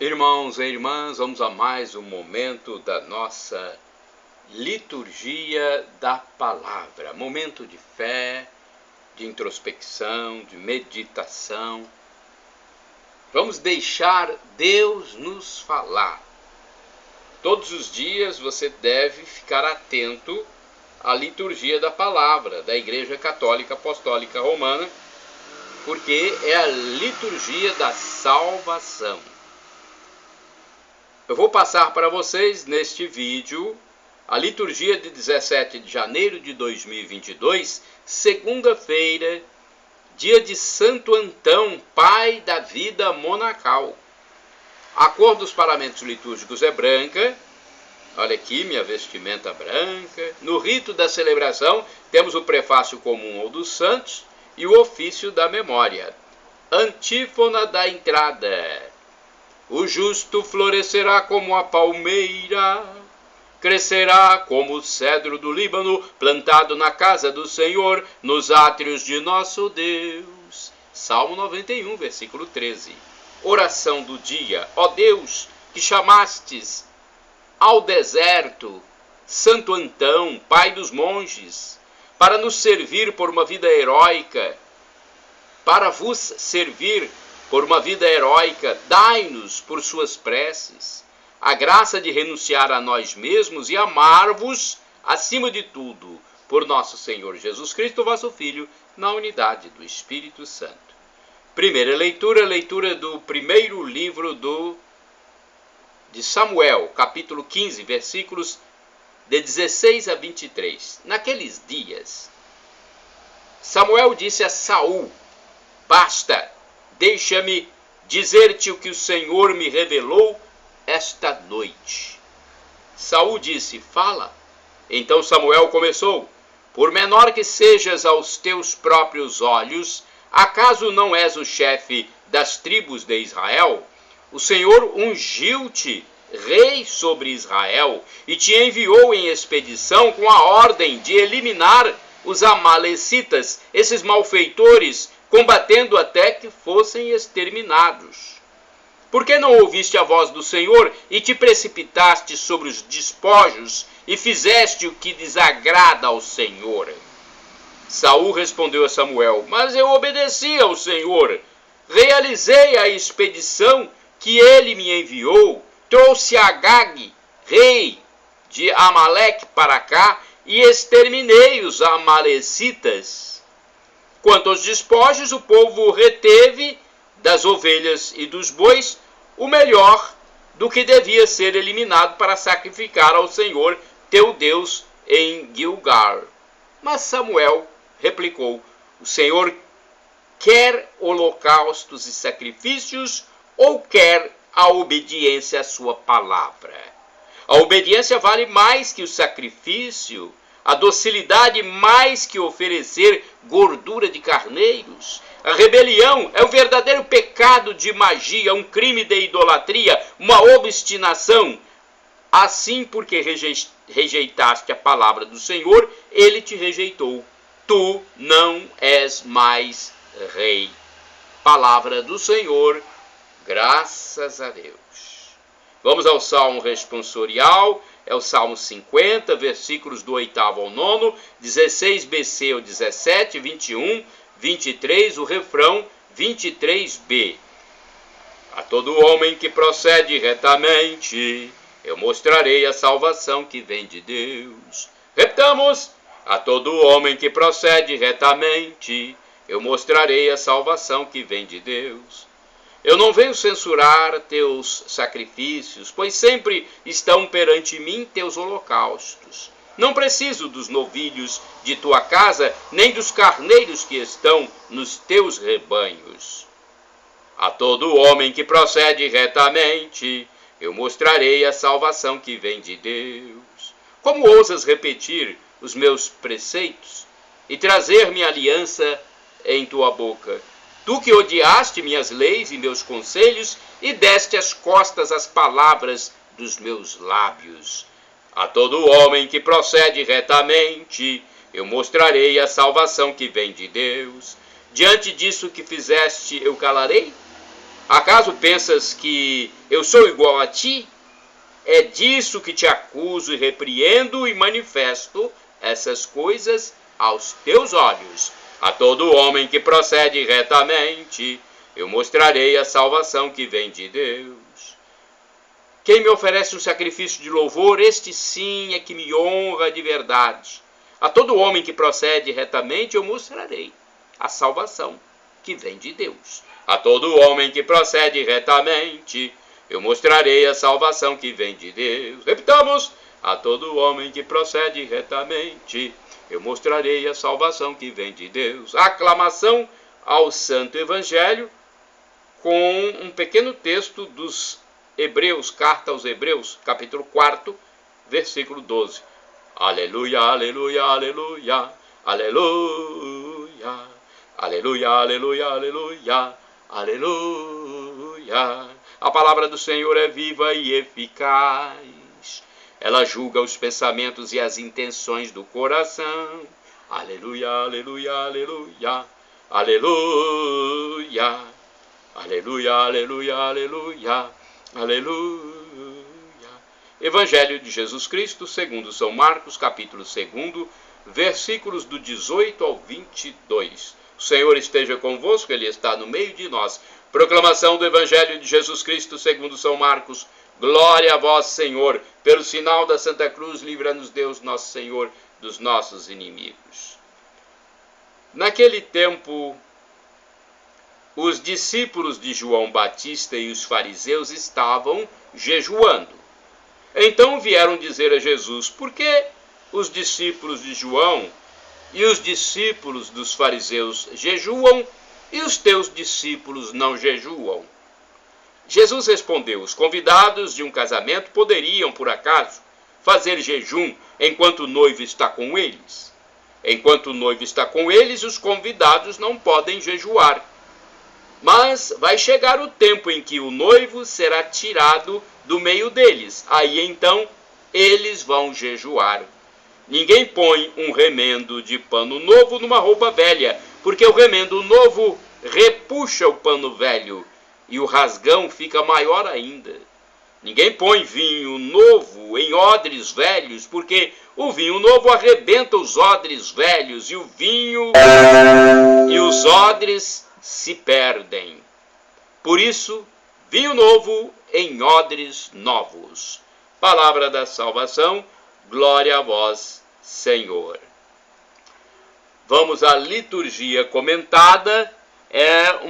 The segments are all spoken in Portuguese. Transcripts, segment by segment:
Irmãos e irmãs, vamos a mais um momento da nossa liturgia da palavra. Momento de fé, de introspecção, de meditação. Vamos deixar Deus nos falar. Todos os dias você deve ficar atento à liturgia da palavra da Igreja Católica Apostólica Romana, porque é a liturgia da salvação. Eu vou passar para vocês neste vídeo a liturgia de 17 de janeiro de 2022, segunda-feira, dia de Santo Antão, pai da vida monacal. A cor dos paramentos litúrgicos é branca. Olha aqui minha vestimenta branca. No rito da celebração temos o prefácio comum ou dos santos e o ofício da memória. Antífona da entrada. O justo florescerá como a palmeira, crescerá como o cedro do Líbano, plantado na casa do Senhor, nos átrios de nosso Deus. Salmo 91, versículo 13. Oração do dia. Ó Deus, que chamastes ao deserto Santo Antão, pai dos monges, para nos servir por uma vida heróica, para vos servir por uma vida heróica, dai-nos, por suas preces, a graça de renunciar a nós mesmos e amar-vos, acima de tudo, por nosso Senhor Jesus Cristo, vosso Filho, na unidade do Espírito Santo. Primeira leitura, leitura do primeiro livro de Samuel, capítulo 15, versículos de 16 a 23. Naqueles dias, Samuel disse a Saul: basta, deixa-me dizer-te o que o Senhor me revelou esta noite. Saul disse: fala. Então Samuel começou: por menor que sejas aos teus próprios olhos, acaso não és o chefe das tribos de Israel? O Senhor ungiu-te rei sobre Israel e te enviou em expedição com a ordem de eliminar os amalecitas, esses malfeitores, combatendo até que fossem exterminados. Por que não ouviste a voz do Senhor e te precipitaste sobre os despojos e fizeste o que desagrada ao Senhor? Saul respondeu a Samuel: mas eu obedeci ao Senhor, realizei a expedição que ele me enviou, trouxe Agag, rei de Amaleque, para cá e exterminei os amalecitas. Quanto aos despojos, o povo reteve das ovelhas e dos bois o melhor do que devia ser eliminado para sacrificar ao Senhor teu Deus em Gilgal. Mas Samuel replicou: o Senhor quer holocaustos e sacrifícios ou quer a obediência à sua palavra? A obediência vale mais que o sacrifício, a docilidade mais que oferecer gordura de carneiros. A rebelião é o verdadeiro pecado de magia, um crime de idolatria, uma obstinação. Assim, porque rejeitaste a palavra do Senhor, ele te rejeitou. Tu não és mais rei. Palavra do Senhor, graças a Deus. Vamos ao Salmo responsorial. É o Salmo 50, versículos do 8º ao 9º, 16bc ao 17, 21, 23, o refrão 23b. A todo homem que procede retamente, eu mostrarei a salvação que vem de Deus. Repetamos: a todo homem que procede retamente, eu mostrarei a salvação que vem de Deus. Eu não venho censurar teus sacrifícios, pois sempre estão perante mim teus holocaustos. Não preciso dos novilhos de tua casa, nem dos carneiros que estão nos teus rebanhos. A todo homem que procede retamente, eu mostrarei a salvação que vem de Deus. Como ousas repetir os meus preceitos e trazer-me aliança em tua boca? Tu que odiaste minhas leis e meus conselhos e deste as costas às palavras dos meus lábios. A todo homem que procede retamente, eu mostrarei a salvação que vem de Deus. Diante disso que fizeste, eu calarei? Acaso pensas que eu sou igual a ti? É disso que te acuso e repreendo e manifesto essas coisas aos teus olhos. A todo homem que procede retamente, eu mostrarei a salvação que vem de Deus. Quem me oferece um sacrifício de louvor, este sim é que me honra de verdade. A todo homem que procede retamente, eu mostrarei a salvação que vem de Deus. A todo homem que procede retamente, eu mostrarei a salvação que vem de Deus. Repitamos: a todo homem que procede retamente, eu mostrarei a salvação que vem de Deus. Aclamação ao Santo Evangelho com um pequeno texto dos Hebreus, carta aos Hebreus, capítulo 4, versículo 12. Aleluia, aleluia, aleluia, aleluia, aleluia, aleluia, aleluia, aleluia. A palavra do Senhor é viva e eficaz. Ela julga os pensamentos e as intenções do coração. Aleluia, aleluia, aleluia, aleluia, aleluia, aleluia, aleluia, aleluia. Evangelho de Jesus Cristo, segundo São Marcos, capítulo 2, versículos do 18 ao 22. O Senhor esteja convosco, Ele está no meio de nós. Proclamação do Evangelho de Jesus Cristo, segundo São Marcos. Glória a vós, Senhor. Pelo sinal da Santa Cruz, livra-nos Deus, nosso Senhor, dos nossos inimigos. Naquele tempo, os discípulos de João Batista e os fariseus estavam jejuando. Então vieram dizer a Jesus: por que os discípulos de João e os discípulos dos fariseus jejuam e os teus discípulos não jejuam? Jesus respondeu: os convidados de um casamento poderiam, por acaso, fazer jejum enquanto o noivo está com eles? Enquanto o noivo está com eles, os convidados não podem jejuar. Mas vai chegar o tempo em que o noivo será tirado do meio deles. Aí então eles vão jejuar. Ninguém põe um remendo de pano novo numa roupa velha, porque o remendo novo repuxa o pano velho e o rasgão fica maior ainda. Ninguém põe vinho novo em odres velhos, porque o vinho novo arrebenta os odres velhos e o vinho e os odres se perdem. Por isso, vinho novo em odres novos. Palavra da salvação, glória a vós, Senhor. Vamos à liturgia comentada. É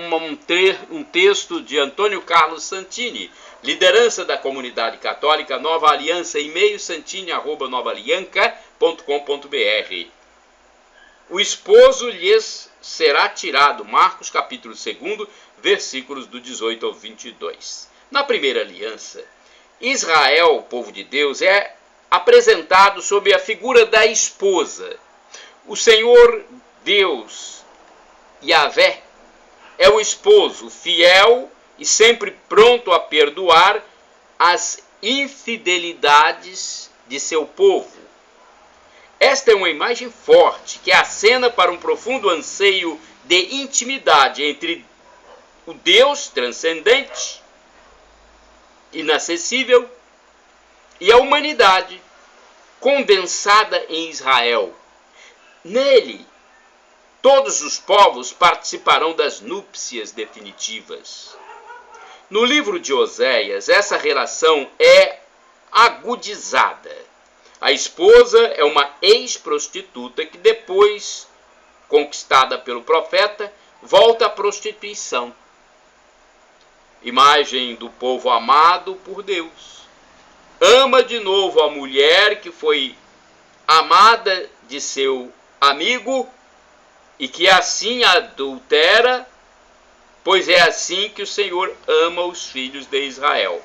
um texto de Antônio Carlos Santini, liderança da comunidade católica Nova Aliança, e-mail santini@novaalianca.com.br. O esposo lhes será tirado, Marcos capítulo 2, versículos do 18 ao 22. Na primeira aliança, Israel, o povo de Deus, é apresentado sob a figura da esposa. O Senhor Deus, Yahvé, é o esposo fiel e sempre pronto a perdoar as infidelidades de seu povo. Esta é uma imagem forte que acena para um profundo anseio de intimidade entre o Deus transcendente, inacessível, e a humanidade condensada em Israel. Nele, todos os povos participarão das núpcias definitivas. No livro de Oséias, essa relação é agudizada. A esposa é uma ex-prostituta que depois, conquistada pelo profeta, volta à prostituição. Imagem do povo amado por Deus. Ama de novo a mulher que foi amada de seu amigo e que assim adultera, pois é assim que o Senhor ama os filhos de Israel.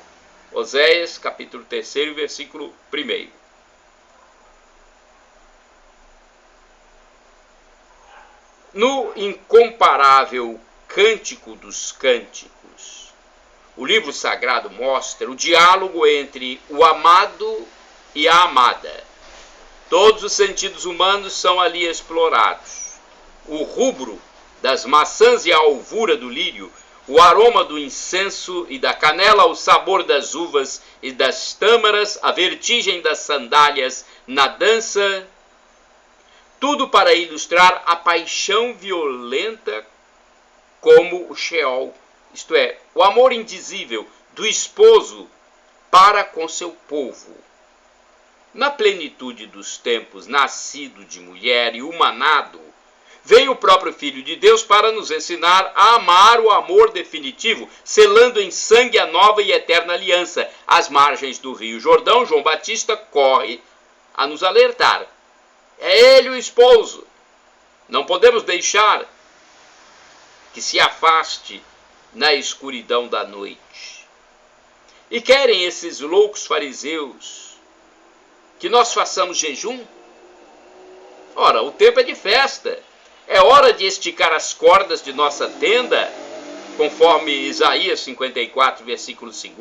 Oséias, capítulo 3, versículo 1. No incomparável Cântico dos Cânticos, o livro sagrado mostra o diálogo entre o amado e a amada. Todos os sentidos humanos são ali explorados. O rubro das maçãs e a alvura do lírio, o aroma do incenso e da canela, o sabor das uvas e das tâmaras, a vertigem das sandálias na dança, tudo para ilustrar a paixão violenta como o Sheol, isto é, o amor indizível do esposo para com seu povo. Na plenitude dos tempos, nascido de mulher e humanado, veio o próprio Filho de Deus para nos ensinar a amar o amor definitivo, selando em sangue a nova e eterna aliança. Às margens do Rio Jordão, João Batista corre a nos alertar. É ele o esposo. Não podemos deixar que se afaste na escuridão da noite. E querem esses loucos fariseus que nós façamos jejum? Ora, o tempo é de festa. É hora de esticar as cordas de nossa tenda, conforme Isaías 54, versículo 2.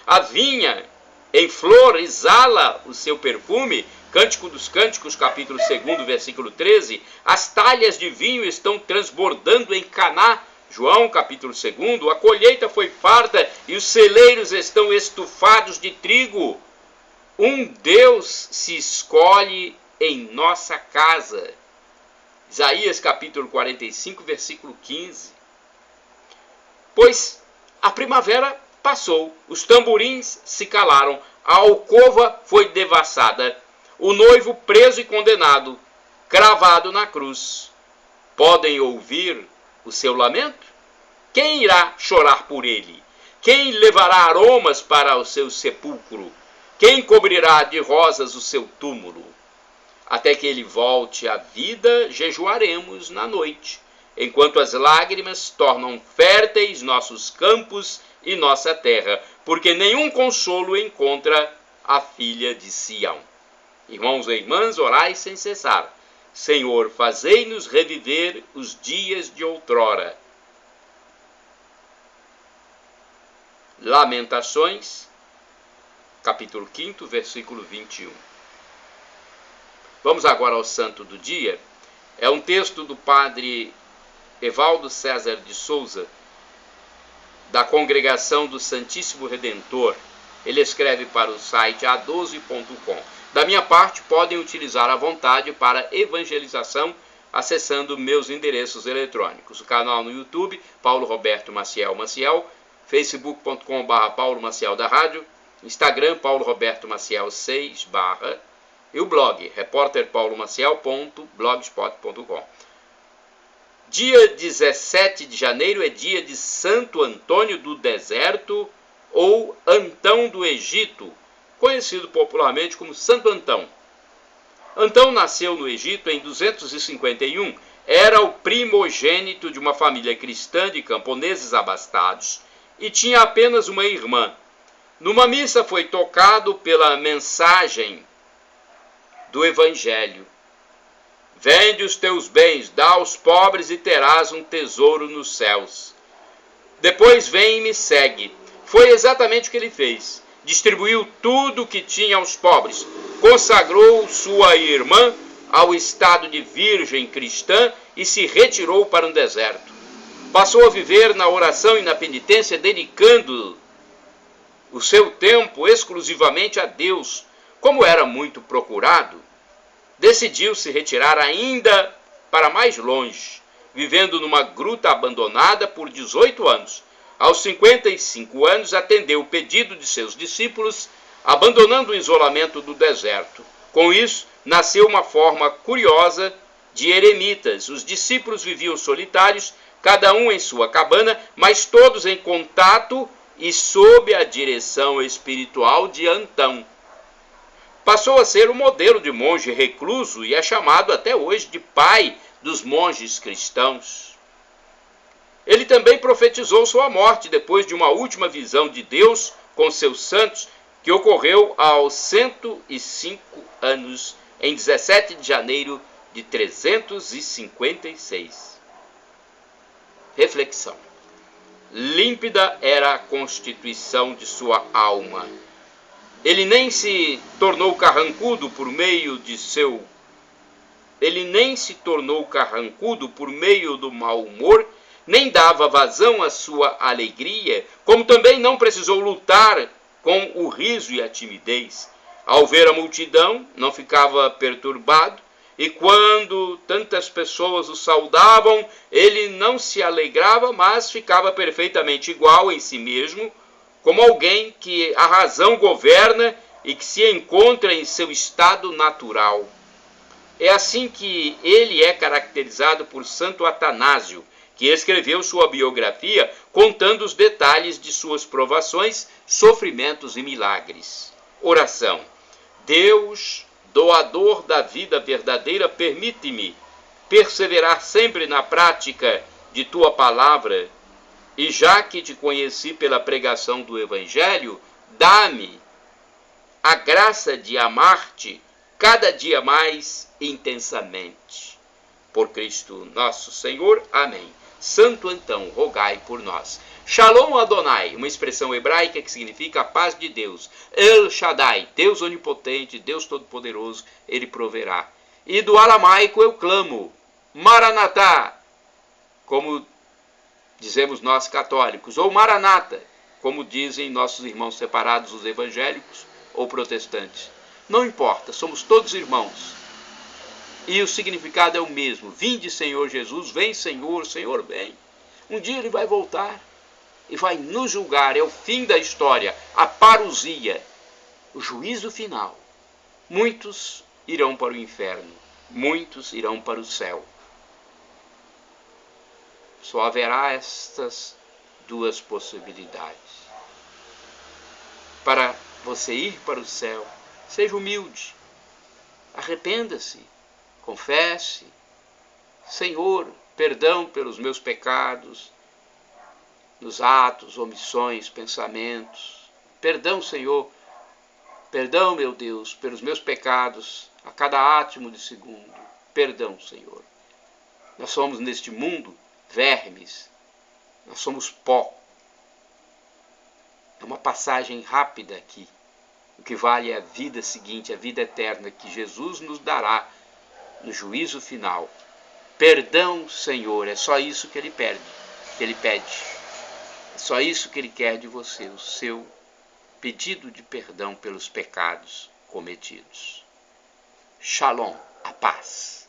A vinha em flor exala o seu perfume. Cântico dos Cânticos, capítulo 2, versículo 13. As talhas de vinho estão transbordando em Caná. João, capítulo 2. A colheita foi farta e os celeiros estão estufados de trigo. Um Deus se escolhe em nossa casa. Isaías capítulo 45, versículo 15. Pois a primavera passou, os tamborins se calaram, a alcova foi devassada, o noivo preso e condenado, cravado na cruz. Podem ouvir o seu lamento? Quem irá chorar por ele? Quem levará aromas para o seu sepulcro? Quem cobrirá de rosas o seu túmulo? Até que ele volte à vida, jejuaremos na noite, enquanto as lágrimas tornam férteis nossos campos e nossa terra, porque nenhum consolo encontra a filha de Sião. Irmãos e irmãs, orai sem cessar. Senhor, fazei-nos reviver os dias de outrora. Lamentações, capítulo 5, versículo 21. Vamos agora ao santo do dia. É um texto do padre Evaldo César de Souza, da Congregação do Santíssimo Redentor. Ele escreve para o site a12.com. Da minha parte, podem utilizar à vontade para evangelização, acessando meus endereços eletrônicos. O canal no YouTube, Paulo Roberto Maciel Maciel, facebook.com/Paulo Maciel da Rádio, Instagram, Paulo Roberto Maciel 6/ e o blog, repórterpaulomaciel.blogspot.com. Dia 17 de janeiro é dia de Santo Antônio do Deserto, ou Antão do Egito, conhecido popularmente como Santo Antão. Antão nasceu no Egito em 251, era o primogênito de uma família cristã de camponeses abastados e tinha apenas uma irmã. Numa missa foi tocado pela mensagem do Evangelho. Vende os teus bens, dá aos pobres e terás um tesouro nos céus. Depois vem e me segue. Foi exatamente o que ele fez. Distribuiu tudo o que tinha aos pobres. Consagrou sua irmã ao estado de virgem cristã e se retirou para um deserto. Passou a viver na oração e na penitência, dedicando o seu tempo exclusivamente a Deus. Como era muito procurado, decidiu se retirar ainda para mais longe, vivendo numa gruta abandonada por 18 anos. Aos 55 anos, atendeu o pedido de seus discípulos, abandonando o isolamento do deserto. Com isso, nasceu uma forma curiosa de eremitas. Os discípulos viviam solitários, cada um em sua cabana, mas todos em contato e sob a direção espiritual de Antão. Passou a ser o modelo de monge recluso e é chamado até hoje de pai dos monges cristãos. Ele também profetizou sua morte depois de uma última visão de Deus com seus santos, que ocorreu aos 105 anos, em 17 de janeiro de 356. Reflexão. Límpida era a constituição de sua alma. Ele nem se tornou carrancudo por meio do mau humor nem dava vazão à sua alegria, como também não precisou lutar com o riso e a timidez. Ao ver a multidão, não ficava perturbado, e quando tantas pessoas o saudavam, ele não se alegrava, mas ficava perfeitamente igual em si mesmo, como alguém que a razão governa e que se encontra em seu estado natural. É assim que ele é caracterizado por Santo Atanásio, que escreveu sua biografia contando os detalhes de suas provações, sofrimentos e milagres. Oração. Deus, doador da vida verdadeira, permite-me perseverar sempre na prática de tua palavra, e já que te conheci pela pregação do Evangelho, dá-me a graça de amar-te cada dia mais intensamente. Por Cristo nosso Senhor. Amém. Santo Antão, rogai por nós. Shalom Adonai, uma expressão hebraica que significa a paz de Deus. El Shaddai, Deus onipotente, Deus todo-poderoso, ele proverá. E do aramaico eu clamo, Maranatá, como dizemos nós católicos, ou Maranata, como dizem nossos irmãos separados, os evangélicos ou protestantes. Não importa, somos todos irmãos. E o significado é o mesmo. Vinde, Senhor Jesus, vem, Senhor, Senhor, vem. Um dia ele vai voltar e vai nos julgar. É o fim da história, a parousia, o juízo final. Muitos irão para o inferno, muitos irão para o céu. Só haverá estas duas possibilidades. Para você ir para o céu, seja humilde, arrependa-se, confesse, Senhor, perdão pelos meus pecados, nos atos, omissões, pensamentos. Perdão, Senhor, perdão, meu Deus, pelos meus pecados, a cada átimo de segundo. Perdão, Senhor. Nós somos neste mundo vermes, nós somos pó. É uma passagem rápida aqui. O que vale é a vida seguinte, a vida eterna, que Jesus nos dará no juízo final. Perdão, Senhor, é só isso que ele pede. É só isso que ele quer de você, o seu pedido de perdão pelos pecados cometidos. Shalom, a paz.